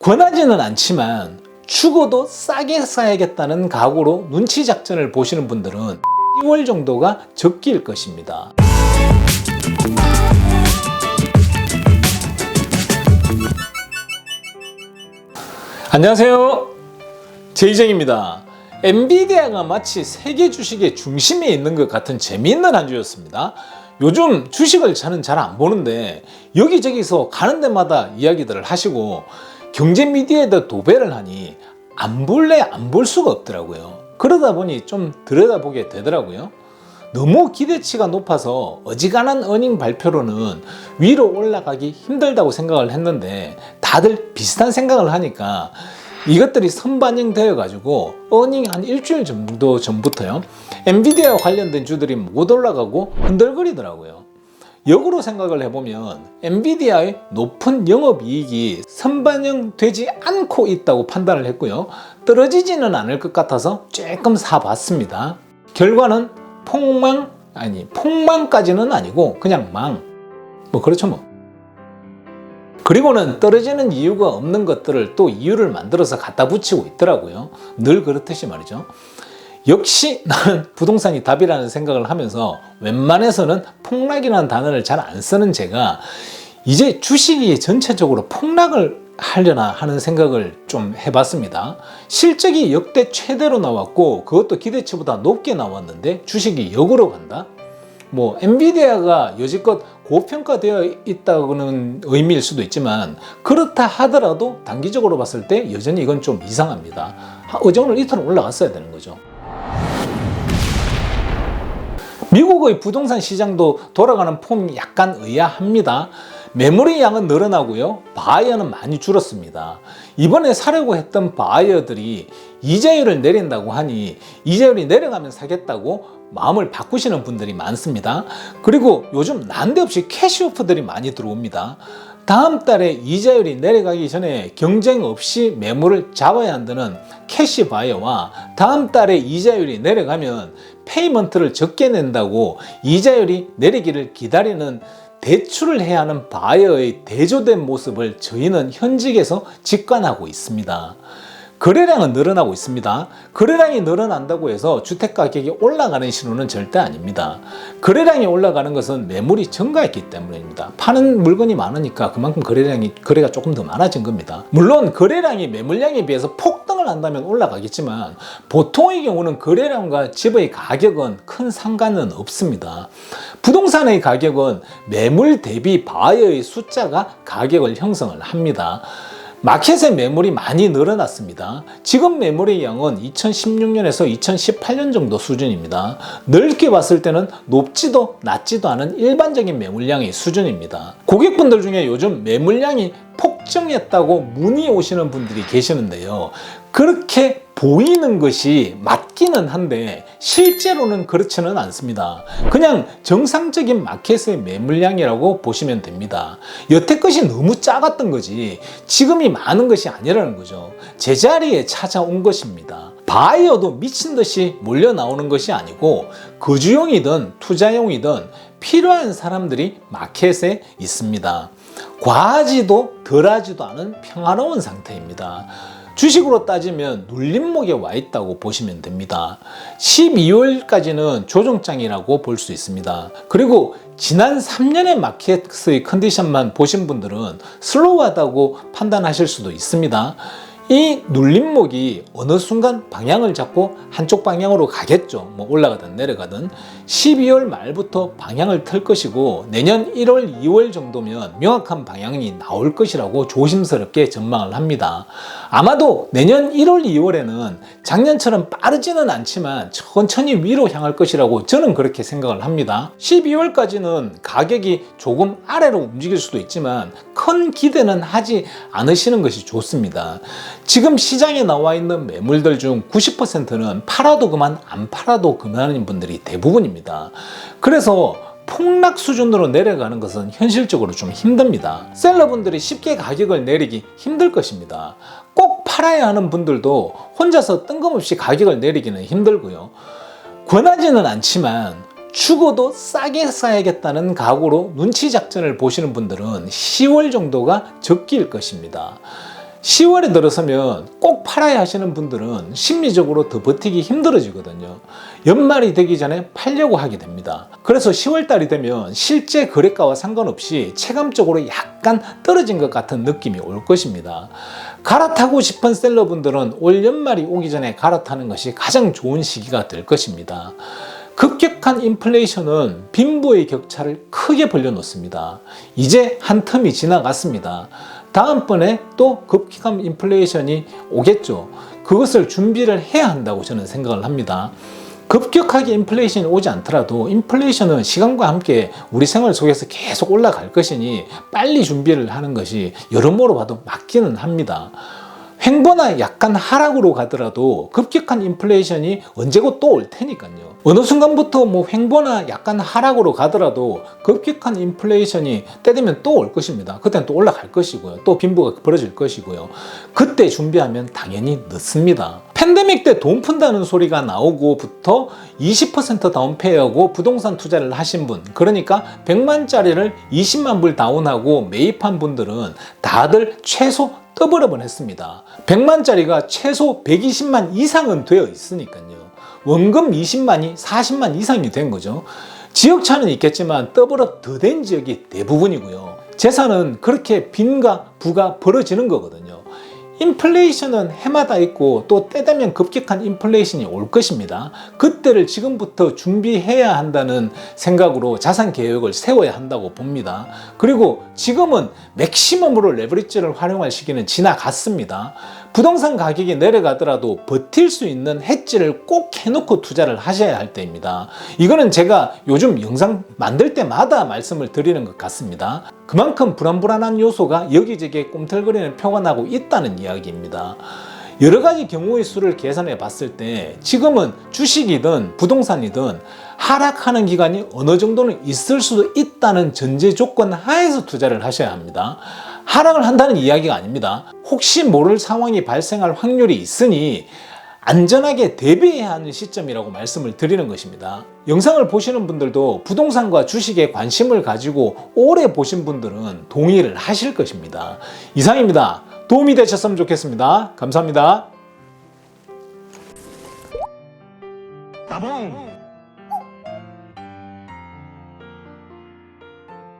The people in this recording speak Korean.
권하지는 않지만 죽어도 싸게 사야겠다는 각오로 눈치 작전을 보시는 분들은 10월 정도가 적기일 것입니다. 안녕하세요, 제이정입니다. 엔비디아가 마치 세계 주식의 중심에 있는 것 같은 재미있는 한 주였습니다. 요즘 주식을 저는 잘 안 보는데 여기저기서 가는 데마다 이야기들을 하시고 경제 미디어에다 도배를 하니 안 볼래 안 볼 수가 없더라고요. 그러다 보니 좀 들여다보게 되더라고요. 너무 기대치가 높아서 어지간한 어닝 발표로는 위로 올라가기 힘들다고 생각을 했는데 다들 비슷한 생각을 하니까 이것들이 선반영되어 가지고 어닝 한 일주일 정도 전부터요, 엔비디아 관련된 주들이 못 올라가고 흔들거리더라고요. 역으로 생각을 해보면 엔비디아의 높은 영업이익이 선반영되지 않고 있다고 판단을 했고요, 떨어지지는 않을 것 같아서 조금 사봤습니다. 결과는 폭망까지는 아니고 그냥 그렇죠. 그리고는 떨어지는 이유가 없는 것들을 또 이유를 만들어서 갖다 붙이고 있더라고요. 늘 그렇듯이 말이죠. 역시 나는 부동산이 답이라는 생각을 하면서 웬만해서는 폭락이라는 단어를 잘 안 쓰는 제가 이제 주식이 전체적으로 폭락을 하려나 하는 생각을 좀 해봤습니다. 실적이 역대 최대로 나왔고 그것도 기대치보다 높게 나왔는데 주식이 역으로 간다? 엔비디아가 여지껏 고평가되어 있다는 의미일 수도 있지만 그렇다 하더라도 단기적으로 봤을 때 여전히 이건 좀 이상합니다. 어제 오늘 이틀은 올라갔어야 되는 거죠. 미국의 부동산 시장도 돌아가는 폼이 약간 의아합니다. 매물의 양은 늘어나고요, 바이어는 많이 줄었습니다. 이번에 사려고 했던 바이어들이 이자율을 내린다고 하니 이자율이 내려가면 사겠다고 마음을 바꾸시는 분들이 많습니다. 그리고 요즘 난데없이 캐시오프들이 많이 들어옵니다. 다음 달에 이자율이 내려가기 전에 경쟁 없이 매물을 잡아야 한다는 캐시 바이어와 다음 달에 이자율이 내려가면 페이먼트를 적게 낸다고 이자율이 내리기를 기다리는 대출을 해야 하는 바이어의 대조된 모습을 저희는 현직에서 직관하고 있습니다. 거래량은 늘어나고 있습니다. 거래량이 늘어난다고 해서 주택가격이 올라가는 신호는 절대 아닙니다. 거래량이 올라가는 것은 매물이 증가했기 때문입니다. 파는 물건이 많으니까 그만큼 거래가 조금 더 많아진 겁니다. 물론 거래량이 매물량에 비해서 폭등을 한다면 올라가겠지만 보통의 경우는 거래량과 집의 가격은 큰 상관은 없습니다. 부동산의 가격은 매물 대비 바이어의 숫자가 가격을 형성을 합니다. 마켓의 매물이 많이 늘어났습니다. 지금 매물의 양은 2016년에서 2018년 정도 수준입니다. 넓게 봤을 때는 높지도 낮지도 않은 일반적인 매물량의 수준입니다. 고객분들 중에 요즘 매물량이 폭증했다고 문의 오시는 분들이 계시는데요, 그렇게 보이는 것이 맞기는 한데 실제로는 그렇지는 않습니다. 그냥 정상적인 마켓의 매물량이라고 보시면 됩니다. 여태껏이 너무 작았던 거지 지금이 많은 것이 아니라는 거죠. 제자리에 찾아온 것입니다. 바이어도 미친 듯이 몰려 나오는 것이 아니고 거주용이든 투자용이든 필요한 사람들이 마켓에 있습니다. 과하지도 덜하지도 않은 평화로운 상태입니다. 주식으로 따지면 눌림목에 와 있다고 보시면 됩니다. 12월까지는 조정장이라고 볼 수 있습니다. 그리고 지난 3년의 마켓의 컨디션만 보신 분들은 슬로우하다고 판단하실 수도 있습니다. 이 눌림목이 어느 순간 방향을 잡고 한쪽 방향으로 가겠죠. 올라가든 내려가든 12월 말부터 방향을 틀 것이고 내년 1월, 2월 정도면 명확한 방향이 나올 것이라고 조심스럽게 전망을 합니다. 아마도 내년 1월, 2월에는 작년처럼 빠르지는 않지만 천천히 위로 향할 것이라고 저는 그렇게 생각을 합니다. 12월까지는 가격이 조금 아래로 움직일 수도 있지만 큰 기대는 하지 않으시는 것이 좋습니다. 지금 시장에 나와 있는 매물들 중 90%는 팔아도 그만 안 팔아도 그만인 분들이 대부분입니다. 그래서 폭락 수준으로 내려가는 것은 현실적으로 좀 힘듭니다. 셀러분들이 쉽게 가격을 내리기 힘들 것입니다. 꼭 팔아야 하는 분들도 혼자서 뜬금없이 가격을 내리기는 힘들고요, 권하지는 않지만 죽어도 싸게 사야겠다는 각오로 눈치 작전을 보시는 분들은 10월 정도가 적기일 것입니다. 10월에 들어서면 꼭 팔아야 하시는 분들은 심리적으로 더 버티기 힘들어지거든요. 연말이 되기 전에 팔려고 하게 됩니다. 그래서 10월 달이 되면 실제 거래가와 상관없이 체감적으로 약간 떨어진 것 같은 느낌이 올 것입니다. 갈아타고 싶은 셀러분들은 올 연말이 오기 전에 갈아타는 것이 가장 좋은 시기가 될 것입니다. 급격한 인플레이션은 빈부의 격차를 크게 벌려놓습니다. 이제 한 텀이 지나갔습니다. 다음번에 또 급격한 인플레이션이 오겠죠. 그것을 준비를 해야 한다고 저는 생각을 합니다. 급격하게 인플레이션이 오지 않더라도 인플레이션은 시간과 함께 우리 생활 속에서 계속 올라갈 것이니 빨리 준비를 하는 것이 여러모로 봐도 맞기는 합니다. 횡보나 약간 하락으로 가더라도 급격한 인플레이션이 언제고 또 올 테니까요. 어느 순간부터 횡보나 약간 하락으로 가더라도 급격한 인플레이션이 때 되면 또 올 것입니다. 그때는 또 올라갈 것이고요. 또 빈부가 벌어질 것이고요. 그때 준비하면 당연히 늦습니다. 팬데믹 때 돈 푼다는 소리가 나오고부터 20% 다운페이하고 부동산 투자를 하신 분, 그러니까 100만짜리를 20만 불 다운하고 매입한 분들은 다들 최소 더블업을 했습니다. 100만짜리가 최소 120만 이상은 되어 있으니까요. 원금 20만이 40만 이상이 된 거죠. 지역 차는 있겠지만 더블업 더 된 지역이 대부분이고요. 재산은 그렇게 빈과 부가 벌어지는 거거든요. 인플레이션은 해마다 있고 또 때 되면 급격한 인플레이션이 올 것입니다. 그때를 지금부터 준비해야 한다는 생각으로 자산 계획을 세워야 한다고 봅니다. 그리고 지금은 맥시멈으로 레버리지를 활용할 시기는 지나갔습니다. 부동산 가격이 내려가더라도 버틸 수 있는 해지를 꼭 해놓고 투자를 하셔야 할 때입니다. 이거는 제가 요즘 영상 만들 때마다 말씀을 드리는 것 같습니다. 그만큼 불안불안한 요소가 여기저기에 꿈틀거리는 표가 나고 있다는 이야기입니다. 여러 가지 경우의 수를 계산해 봤을 때 지금은 주식이든 부동산이든 하락하는 기간이 어느 정도는 있을 수도 있다는 전제 조건 하에서 투자를 하셔야 합니다. 하락을 한다는 이야기가 아닙니다. 혹시 모를 상황이 발생할 확률이 있으니 안전하게 대비해야 하는 시점이라고 말씀을 드리는 것입니다. 영상을 보시는 분들도 부동산과 주식에 관심을 가지고 오래 보신 분들은 동의를 하실 것입니다. 이상입니다. 도움이 되셨으면 좋겠습니다. 감사합니다. 따봉!